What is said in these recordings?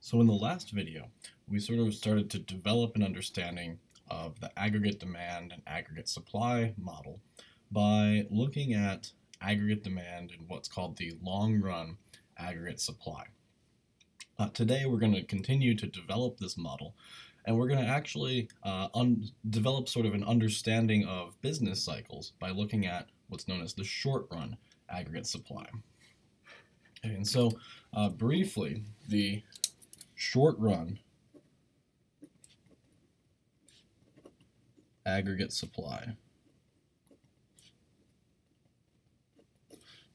So in the last video, we sort of started to develop an understanding of the aggregate demand and aggregate supply model by looking at aggregate demand in what's called the long-run aggregate supply. Today we're going to continue to develop this model, and we're going to actually develop sort of an understanding of business cycles by looking at what's known as the short-run aggregate supply. And so briefly, the short-run aggregate supply,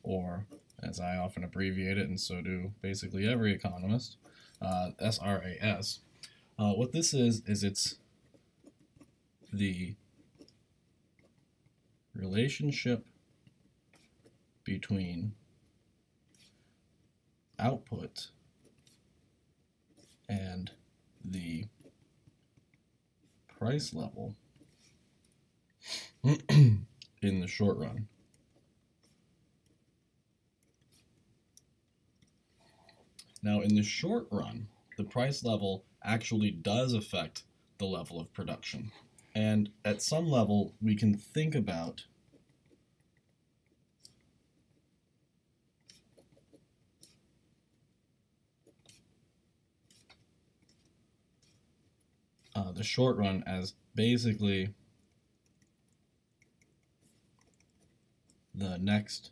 or as I often abbreviate it, and so do basically every economist, SRAS. What this is it's the relationship between output and the price level in the short run. Now, in the short run, the price level actually does affect the level of production. And at some level, we can think about the short run as basically the next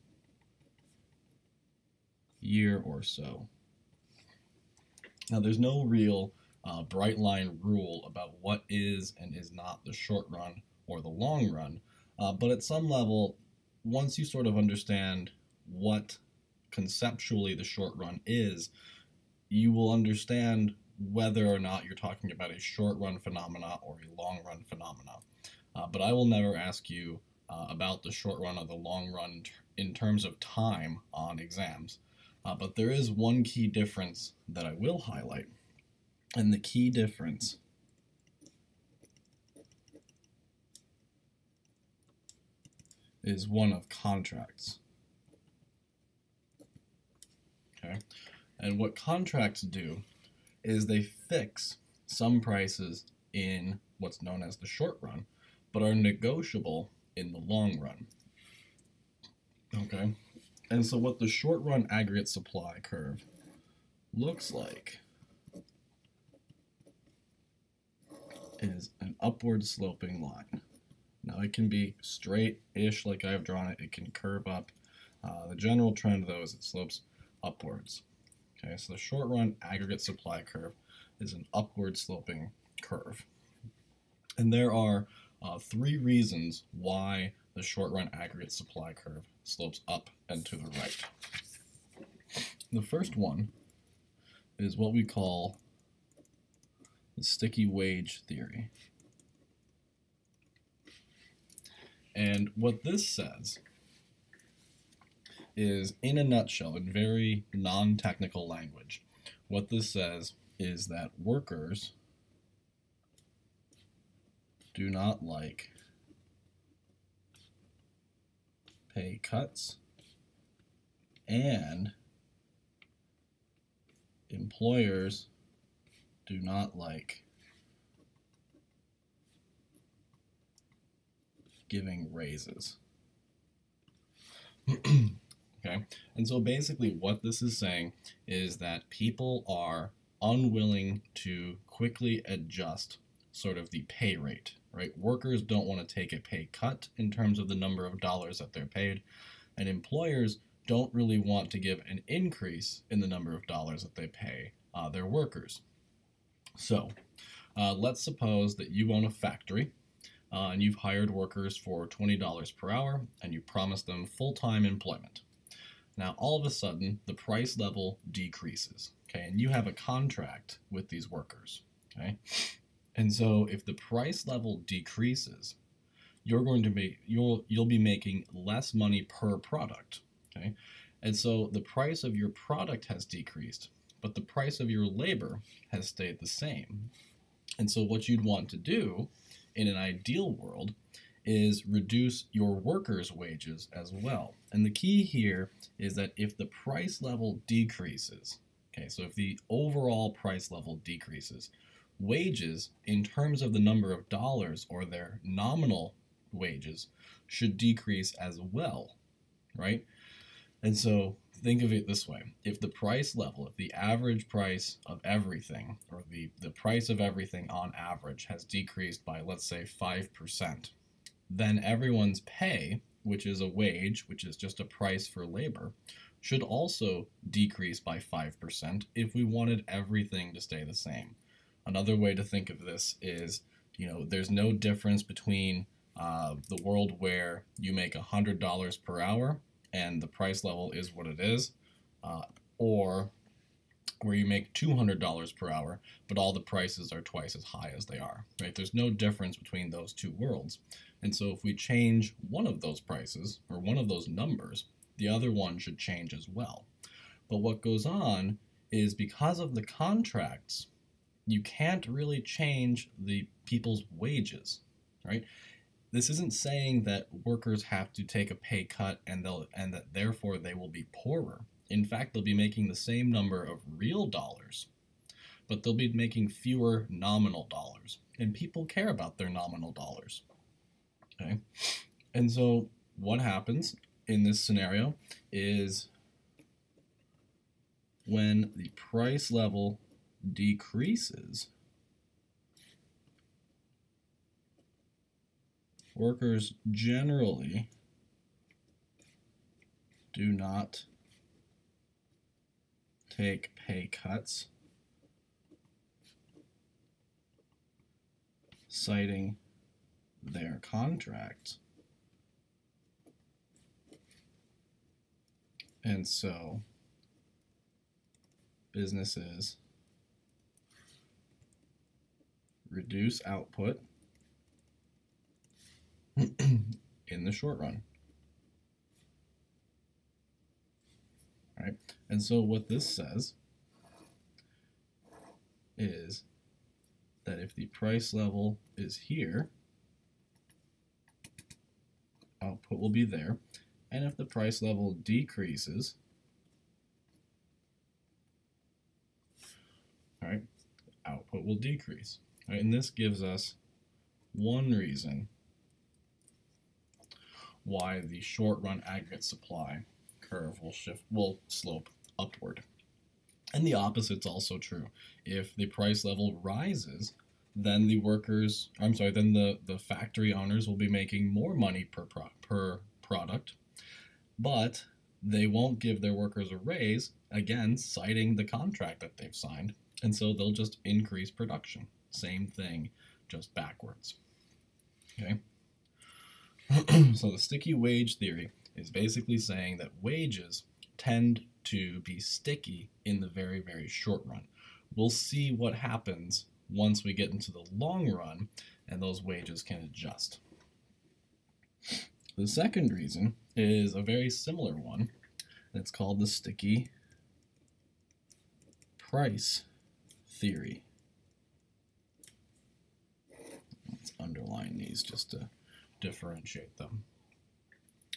year or so. Now, there's no real bright line rule about what is and is not the short run or the long run, but at some level, once you sort of understand what conceptually the short run is, you will understand whether or not you're talking about a short run phenomena or a long run phenomena. But I will never ask you about the short run or the long run in terms of time on exams. But there is one key difference that I will highlight, and the key difference is one of contracts. Okay, and what contracts do is they fix some prices in what's known as the short run, but are negotiable in the long run. Okay, and so what the short run aggregate supply curve looks like is an upward sloping line. Now it can be straight-ish like I've drawn it, it can curve up. The general trend though is it slopes upwards. Okay, so the short run aggregate supply curve is an upward sloping curve. And there are three reasons why the short run aggregate supply curve slopes up and to the right. The first one is what we call the sticky wage theory. And what this says is, in a nutshell, in very non-technical language, what this says is that workers do not like pay cuts, and employers do not like giving raises. Okay, and so basically what this is saying is that people are unwilling to quickly adjust sort of the pay rate, right? Workers don't want to take a pay cut in terms of the number of dollars that they're paid, and employers don't really want to give an increase in the number of dollars that they pay their workers. So let's suppose that you own a factory and you've hired workers for $20 per hour and you promise them full-time employment. Now all of a sudden the price level decreases, okay, and you have a contract with these workers, okay? And so if the price level decreases, you'll be making less money per product, okay? And so the price of your product has decreased, but the price of your labor has stayed the same. And so what you'd want to do in an ideal world is reduce your workers' wages as well. And the key here is that if the price level decreases, Okay, so if the overall price level decreases, wages, in terms of the number of dollars or their nominal wages, should decrease as well, right? And so think of it this way. If the price level, if the average price of everything, or the price of everything on average has decreased by, let's say, 5%, then everyone's pay, which is a wage, which is just a price for labor, should also decrease by 5% if we wanted everything to stay the same. Another way to think of this is, there's no difference between the world where you make $100 per hour and the price level is what it is, or where you make $200 per hour, but all the prices are twice as high as they are, right? There's no difference between those two worlds. And so if we change one of those prices, or one of those numbers, the other one should change as well. But what goes on is, because of the contracts, you can't really change the people's wages, right? This isn't saying that workers have to take a pay cut and that therefore they will be poorer. In fact, they'll be making the same number of real dollars, but they'll be making fewer nominal dollars. And people care about their nominal dollars. Okay? And so what happens in this scenario is, when the price level decreases, workers generally do not take pay cuts, citing their contracts. And so businesses reduce output in the short run. All right? And so what this says is that if the price level is here, output will be there. And if the price level decreases, all right, output will decrease. All right? And this gives us one reason why the short run aggregate supply curve will slope upward. And the opposite's also true. If the price level rises, then the factory owners will be making more money per product, but they won't give their workers a raise, again, citing the contract that they've signed, and so they'll just increase production. Same thing, just backwards. Okay? So the sticky wage theory is basically saying that wages tend to be sticky in the very, very short run. We'll see what happens once we get into the long run and those wages can adjust. The second reason is a very similar one. It's called the sticky price theory. Let's underline these just to differentiate them.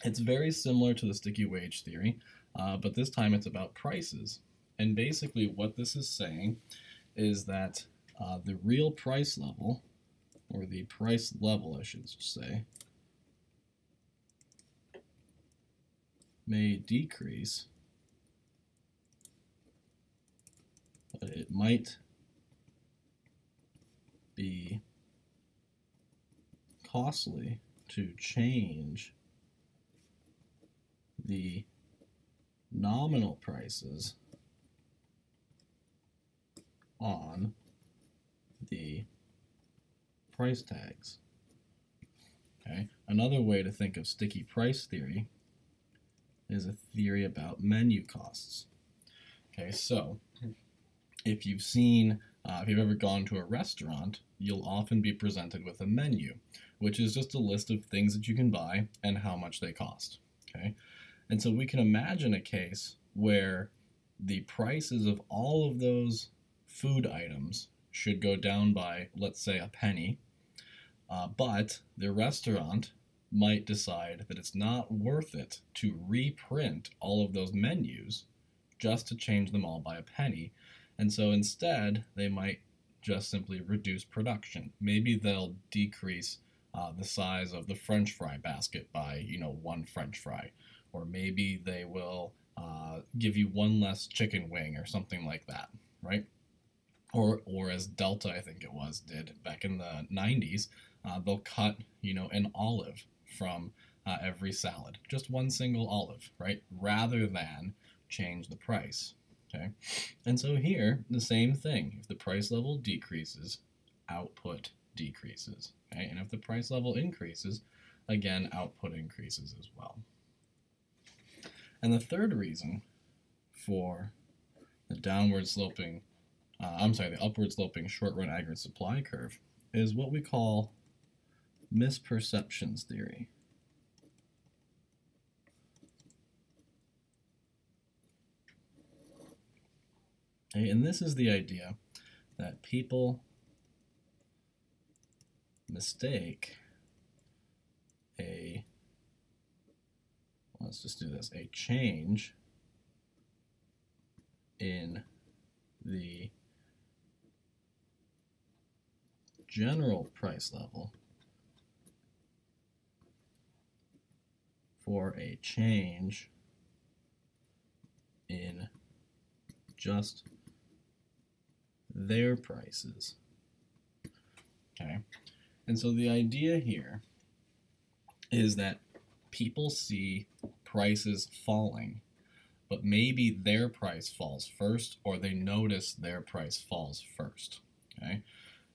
It's very similar to the sticky wage theory, but this time it's about prices. And basically what this is saying is that the real price level, or the price level I should say, may decrease, but it might be costly to change the nominal prices on the price tags. Okay? Another way to think of sticky price theory is a theory about menu costs. Okay, so if you've ever gone to a restaurant, you'll often be presented with a menu, which is just a list of things that you can buy and how much they cost. Okay? And so we can imagine a case where the prices of all of those food items should go down by, let's say, a penny, but the restaurant might decide that it's not worth it to reprint all of those menus just to change them all by a penny. And so instead, they might just simply reduce production. Maybe they'll decrease the size of the French fry basket by, one French fry. Or maybe they will give you one less chicken wing or something like that, right? Or as Delta, I think it was, did back in the 90s, they'll cut, an olive from every salad, just one single olive, right? Rather than change the price, okay? And so here, the same thing. If the price level decreases, output decreases, okay? And if the price level increases, again, output increases as well. And the third reason for the upward sloping short-run aggregate supply curve is what we call misperceptions theory. Okay, and this is the idea that people mistake a change in the general price level for a change in just their prices. Okay, and so the idea here is that people see prices falling, but maybe their price falls first, or they notice their price falls first. Okay,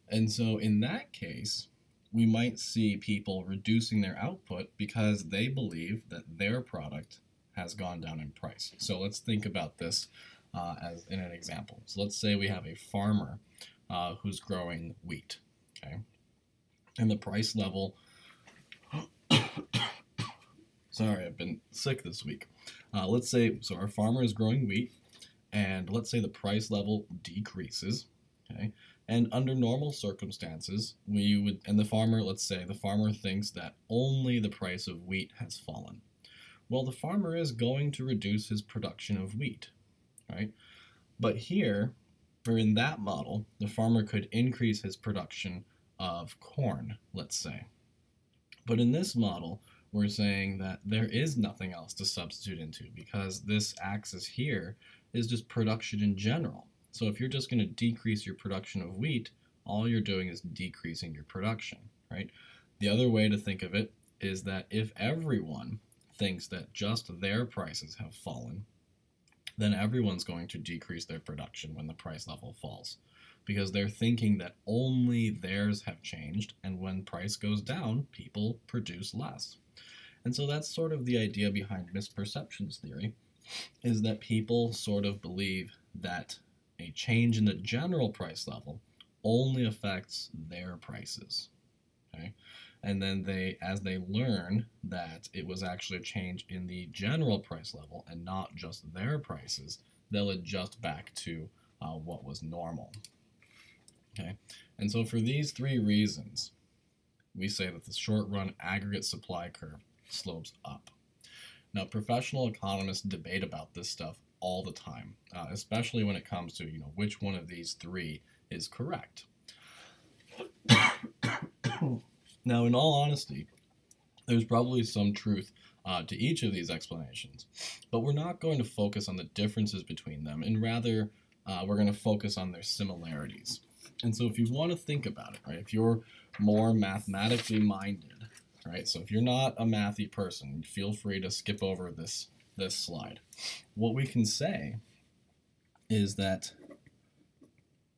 and so in that case, we might see people reducing their output because they believe that their product has gone down in price. So let's think about this as in an example. So let's say we have a farmer who's growing wheat, okay? And the price level, sorry, I've been sick this week. Let's say, so our farmer is growing wheat, and let's say the price level decreases, okay? And under normal circumstances, let's say the farmer thinks that only the price of wheat has fallen. Well, the farmer is going to reduce his production of wheat, right? But here, or in that model, the farmer could increase his production of corn, let's say. But in this model, we're saying that there is nothing else to substitute into because this axis here is just production in general. So if you're just going to decrease your production of wheat, all you're doing is decreasing your production, right? The other way to think of it is that if everyone thinks that just their prices have fallen, then everyone's going to decrease their production when the price level falls because they're thinking that only theirs have changed, and when price goes down, people produce less. And so that's sort of the idea behind misperceptions theory, is that people sort of believe that a change in the general price level only affects their prices, okay? And then as they learn that it was actually a change in the general price level and not just their prices, they'll adjust back to what was normal, okay? And so for these three reasons, we say that the short-run aggregate supply curve slopes up. Now, professional economists debate about this stuff all the time, especially when it comes to, which one of these three is correct. Now, in all honesty, there's probably some truth to each of these explanations, but we're not going to focus on the differences between them, and rather, we're going to focus on their similarities. And so if you want to think about it, right, if you're more mathematically minded, right, so if you're not a mathy person, feel free to skip over this slide. What we can say is that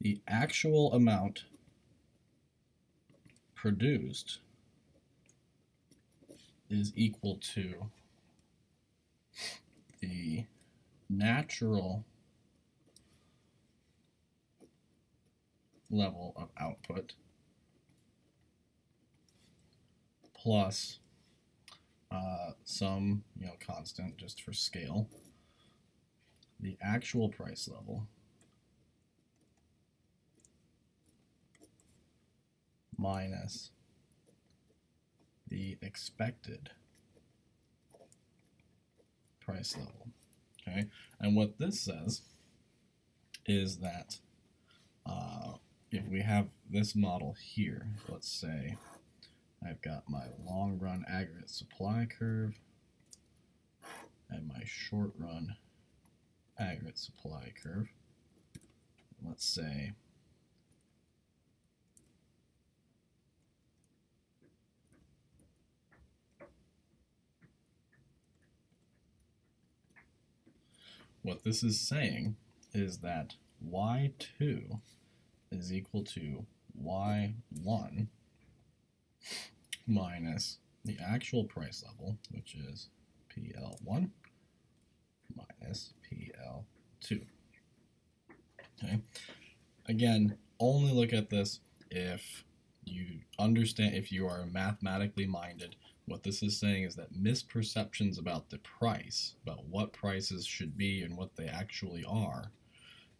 the actual amount produced is equal to the natural level of output plus some constant just for scale, the actual price level minus the expected price level. Okay, and what this says is that if we have this model here, let's say I've got my long run aggregate supply curve and my short run aggregate supply curve. Let's say what this is saying is that y2 is equal to y1 minus the actual price level, which is PL1 minus PL2. Okay. Again, only look at this if you understand, if you are mathematically minded. What this is saying is that misperceptions about the price, about what prices should be and what they actually are,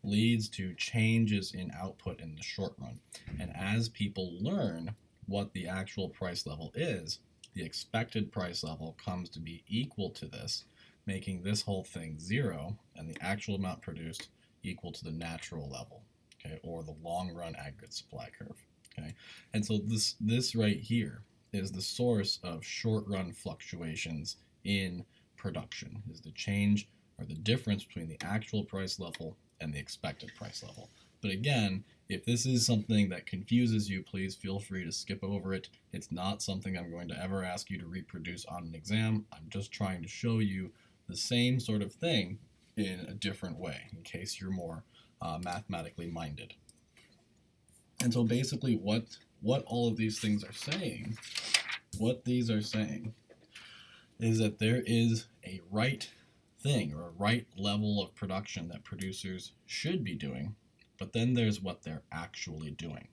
leads to changes in output in the short run. And as people learn what the actual price level is, the expected price level comes to be equal to this, making this whole thing 0 and the actual amount produced equal to the natural level, okay, or the long run aggregate supply curve. Okay, and so this right here is the source of short run fluctuations in production, is the change or the difference between the actual price level and the expected price level. But again, if this is something that confuses you, please feel free to skip over it. It's not something I'm going to ever ask you to reproduce on an exam. I'm just trying to show you the same sort of thing in a different way, in case you're more mathematically minded. And so basically what all of these things are saying, what these are saying is that there is a right thing or a right level of production that producers should be doing, but then there's what they're actually doing.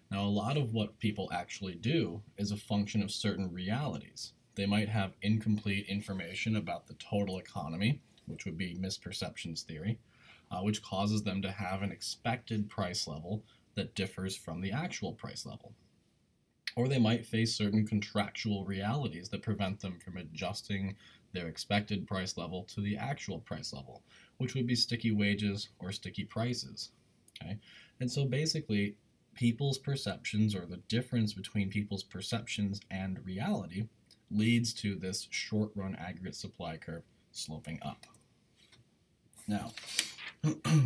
Now, a lot of what people actually do is a function of certain realities. They might have incomplete information about the total economy, which would be misperceptions theory, which causes them to have an expected price level that differs from the actual price level. Or they might face certain contractual realities that prevent them from adjusting their expected price level to the actual price level, which would be sticky wages or sticky prices. Okay? And so basically, people's perceptions, or the difference between people's perceptions and reality, leads to this short run aggregate supply curve sloping up. Now,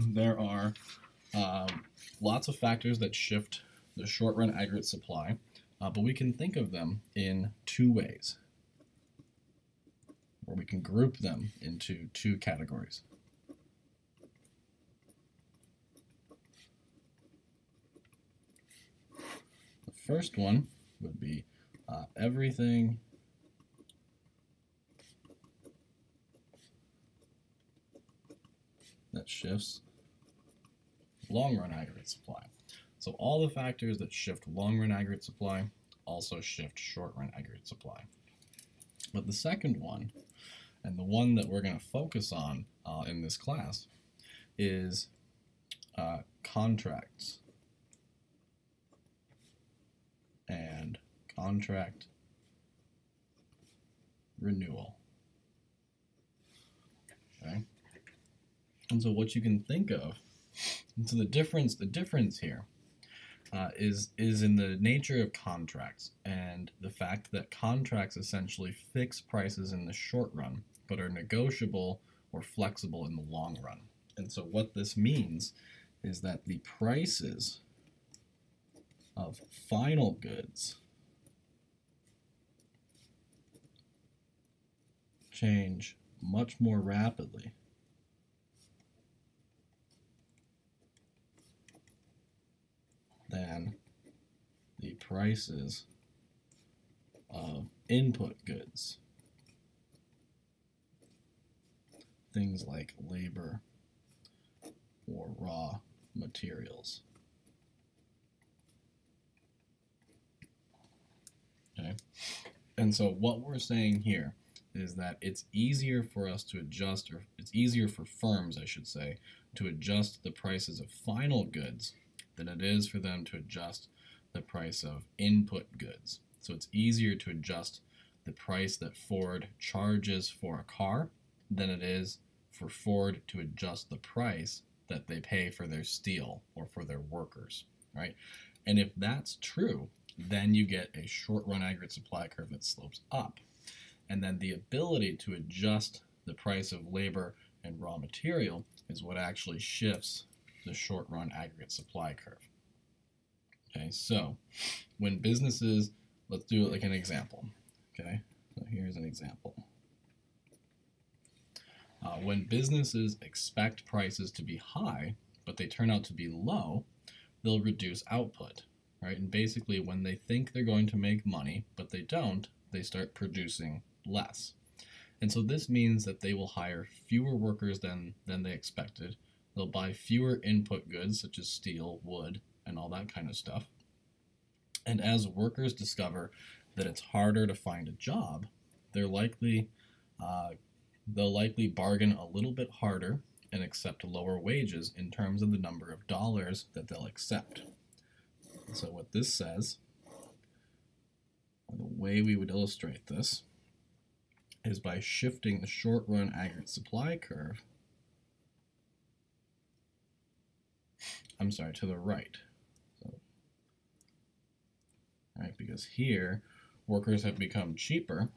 there are lots of factors that shift the short run aggregate supply, but we can think of them in two ways, or we can group them into two categories. The first one would be everything that shifts long-run aggregate supply. So all the factors that shift long-run aggregate supply also shift short-run aggregate supply. But the second one, and the one that we're going to focus on in this class, is contracts and contract renewal. Okay? And so what you can think of, and so the difference here is in the nature of contracts and the fact that contracts essentially fix prices in the short run, but are negotiable or flexible in the long run. And so what this means is that the prices of final goods change much more rapidly than the prices of input goods, things like labor or raw materials. Okay? And so what we're saying here is that it's easier for us to adjust, or it's easier for firms, I should say, to adjust the prices of final goods than it is for them to adjust the price of input goods. So it's easier to adjust the price that Ford charges for a car than it is for Ford to adjust the price that they pay for their steel or for their workers, right? And if that's true, then you get a short-run aggregate supply curve that slopes up. And then the ability to adjust the price of labor and raw material is what actually shifts the short-run aggregate supply curve. Okay, so when businesses, let's do it like an example. Okay, so here's an example. When businesses expect prices to be high, but they turn out to be low, they'll reduce output, right? And basically, when they think they're going to make money, but they don't, they start producing less. And so this means that they will hire fewer workers than they expected. They'll buy fewer input goods, such as steel, wood, and all that kind of stuff. And as workers discover that it's harder to find a job, they'll likely bargain a little bit harder and accept lower wages in terms of the number of dollars that they'll accept. So what this says, the way we would illustrate this, is by shifting the short-run aggregate supply curve, to the right. So, right, because here, workers have become cheaper,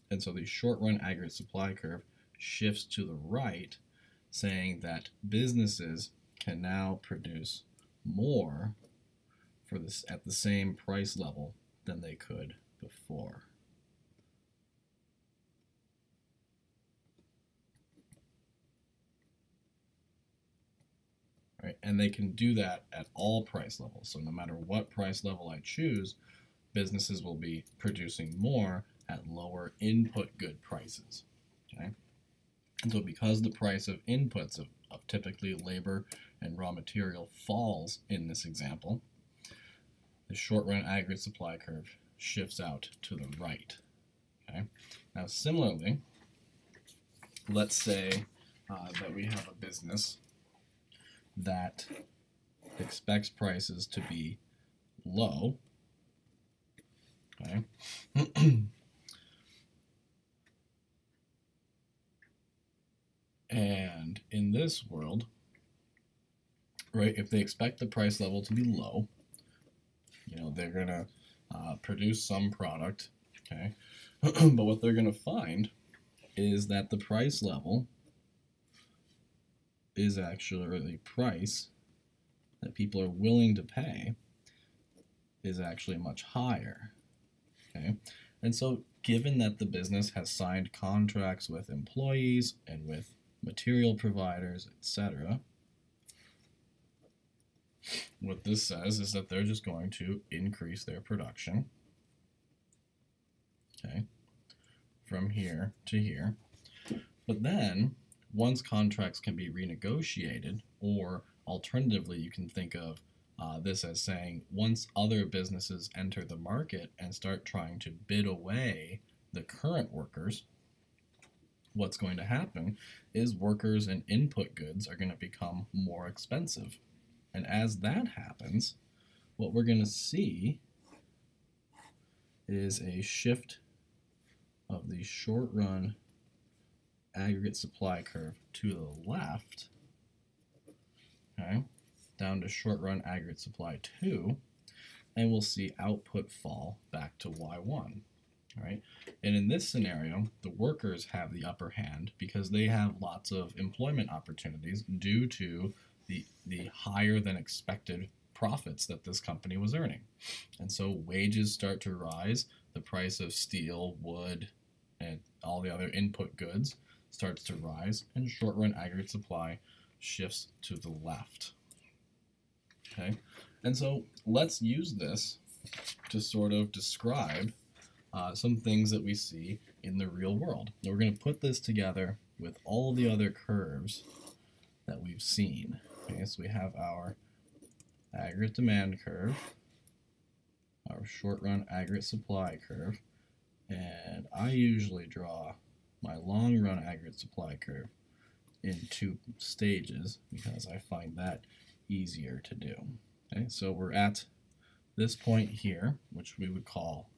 and so the short-run aggregate supply curve shifts to the right, saying that businesses can now produce more for this at the same price level than they could before. Right? And they can do that at all price levels. So no matter what price level I choose, businesses will be producing more at lower input good prices. Okay? And so because the price of inputs of typically labor and raw material falls in this example, the short-run aggregate supply curve shifts out to the right. Okay? Now similarly, let's say that we have a business that expects prices to be low. Okay. And in this world, right, if they expect the price level to be low, they're going to produce some product, okay? But what they're going to find is that the price level is actually the price that people are willing to pay is actually much higher, okay? And so given that the business has signed contracts with employees and with material providers, etc., what this says is that they're just going to increase their production, okay, from here to here. But then, once contracts can be renegotiated, or alternatively, you can think of this as saying once other businesses enter the market and start trying to bid away the current workers, what's going to happen is workers and input goods are going to become more expensive. And as that happens, what we're going to see is a shift of the short-run aggregate supply curve to the left, okay, down to short-run aggregate supply 2, and we'll see output fall back to Y1. Right? And in this scenario, the workers have the upper hand because they have lots of employment opportunities due to the higher than expected profits that this company was earning. And so wages start to rise, the price of steel, wood, and all the other input goods starts to rise, and short-run aggregate supply shifts to the left. Okay? And so let's use this to sort of describe some things that we see in the real world. Now we're going to put this together with all the other curves that we've seen. Okay, so we have our aggregate demand curve, our short-run aggregate supply curve, and I usually draw my long-run aggregate supply curve in 2 stages because I find that easier to do. Okay, so we're at this point here, which we would call,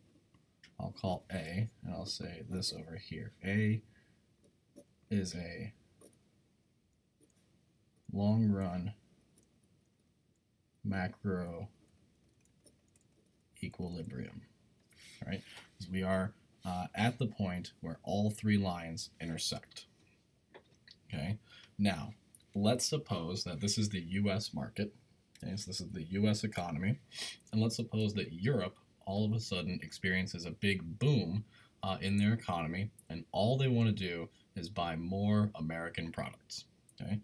I'll call A, and I'll say this over here. A is a long run macro equilibrium, right? Because we are at the point where all three lines intersect. Okay, now let's suppose that this is the US market. Okay, so this is the US economy, and let's suppose that Europe all of a sudden experiences a big boom in their economy, and all they want to do is buy more American products. Okay,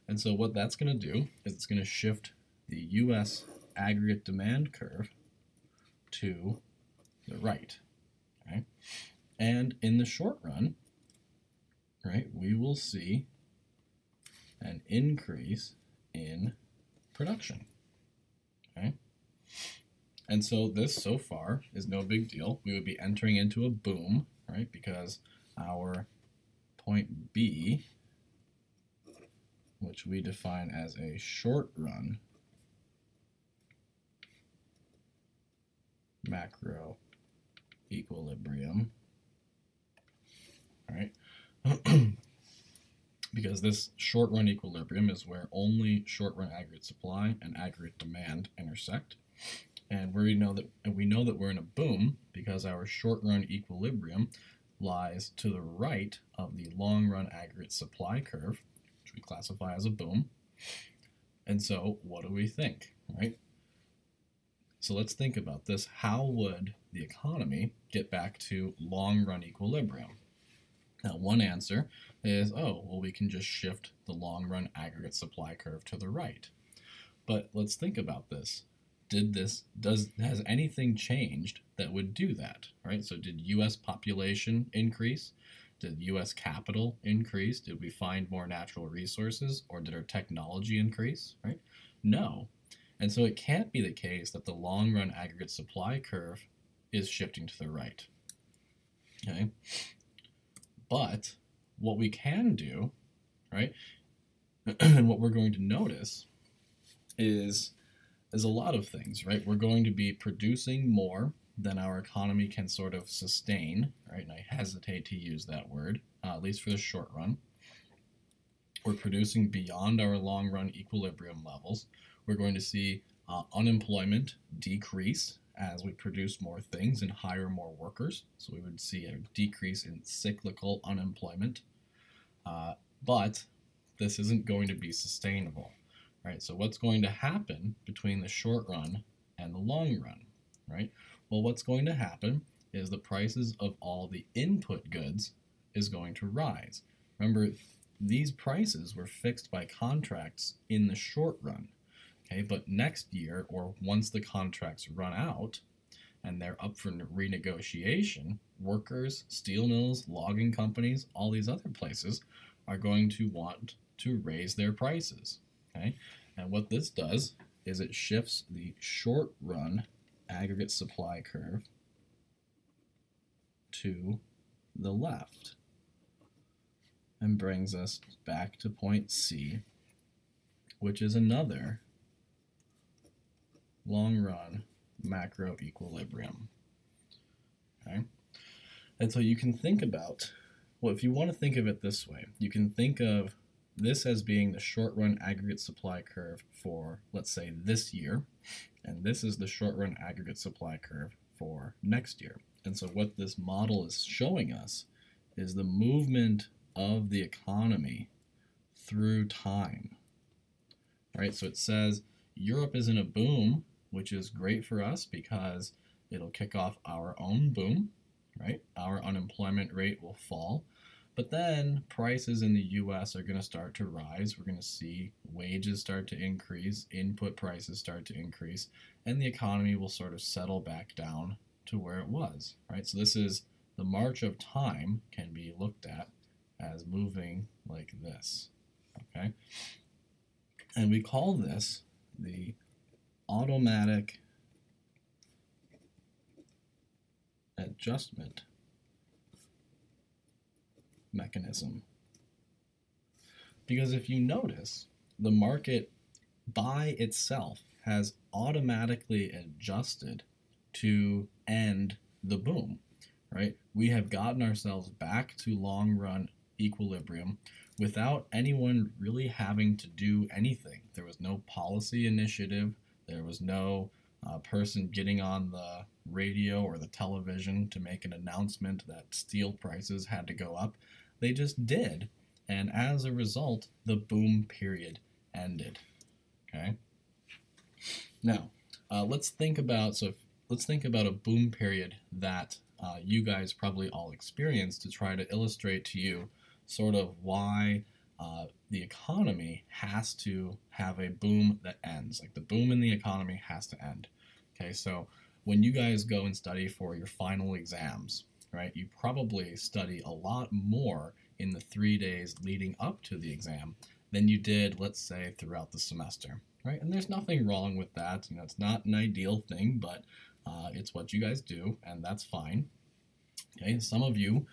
and so what that's going to do is it's going to shift the US aggregate demand curve to the right. Okay, and in the short run, right, we will see an increase in production. Okay, and so this so far is no big deal. We would be entering into a boom, right, because our point B, which we define as a short run macro equilibrium, right? Because this short run equilibrium is where only short run aggregate supply and aggregate demand intersect. And we know that we're in a boom because our short run equilibrium lies to the right of the long run aggregate supply curve, which we classify as a boom. And so what do we think, right? So let's think about this. How would the economy get back to long run equilibrium? Now, one answer is, oh, well, we can just shift the long run aggregate supply curve to the right. But let's think about this. Has anything changed that would do that, right? So did US population increase? Did US capital increase? Did we find more natural resources, or did our technology increase, right? No. And so it can't be the case that the long run aggregate supply curve is shifting to the right. Okay? But what we can do, right, and what we're going to notice is a lot of things, right? We're going to be producing more than our economy can sort of sustain, right? And I hesitate to use that word, at least for the short run. We're producing beyond our long run equilibrium levels. We're going to see unemployment decrease as we produce more things and hire more workers. So we would see a decrease in cyclical unemployment. But this isn't going to be sustainable, right? So what's going to happen between the short run and the long run, right? Well, what's going to happen is the prices of all the input goods is going to rise. Remember, these prices were fixed by contracts in the short run. Okay, but next year, or once the contracts run out and they're up for renegotiation, workers, steel mills, logging companies, all these other places are going to want to raise their prices. Okay, and what this does is it shifts the short run aggregate supply curve to the left and brings us back to point C, which is another long run macro equilibrium. Okay? And so you can think about, well, if you want to think of it this way, you can think of this as being the short run aggregate supply curve for, let's say, this year, and this is the short run aggregate supply curve for next year. And so what this model is showing us is the movement of the economy through time. All right, so it says Europe is in a boom, which is great for us because it'll kick off our own boom, right? Our unemployment rate will fall. But then prices in the US are going to start to rise. We're going to see wages start to increase, input prices start to increase, and the economy will sort of settle back down to where it was, right? So this is the march of time can be looked at as moving like this, okay? And we call this the automatic adjustment mechanism. Because if you notice, the market by itself has automatically adjusted to end the boom, right? We have gotten ourselves back to long run equilibrium. without anyone really having to do anything. There was no policy initiative. There was no person getting on the radio or the television to make an announcement that steel prices had to go up. They just did. And as a result, the boom period ended. Okay. Now, let's think about a boom period that you guys probably all experienced to try to illustrate to you sort of why the economy has to have a boom that ends. Like the boom in the economy has to end. Okay, so when you guys go and study for your final exams, right, you probably study a lot more in the 3 days leading up to the exam than you did, let's say, throughout the semester, right? And there's nothing wrong with that. You know, it's not an ideal thing, but it's what you guys do, and that's fine. Okay, some of you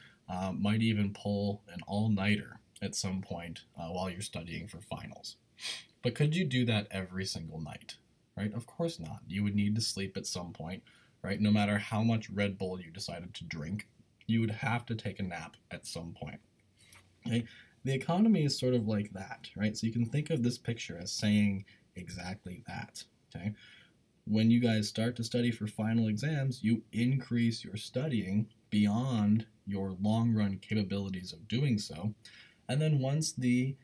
might even pull an all-nighter at some point while you're studying for finals. But could you do that every single night, right? Of course not. You would need to sleep at some point, right? No matter how much Red Bull you decided to drink, you would have to take a nap at some point. Okay? The economy is sort of like that, right? So you can think of this picture as saying exactly that, okay? When you guys start to study for final exams, you increase your studying beyond your long-run capabilities of doing so. And then once the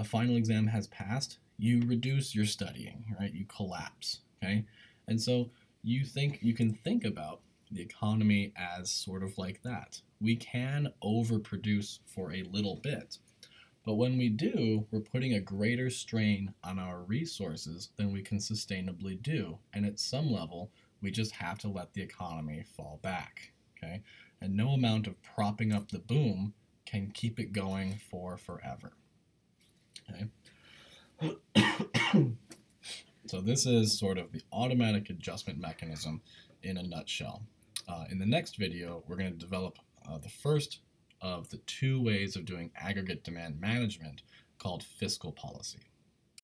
final exam has passed, you reduce your studying, right? You collapse, okay? And so you can think about the economy as sort of like that. We can overproduce for a little bit, but when we do, we're putting a greater strain on our resources than we can sustainably do. And at some level, we just have to let the economy fall back, okay? And no amount of propping up the boom can keep it going for forever, okay? So this is sort of the automatic adjustment mechanism in a nutshell. In the next video, we're going to develop the first of the 2 ways of doing aggregate demand management called fiscal policy.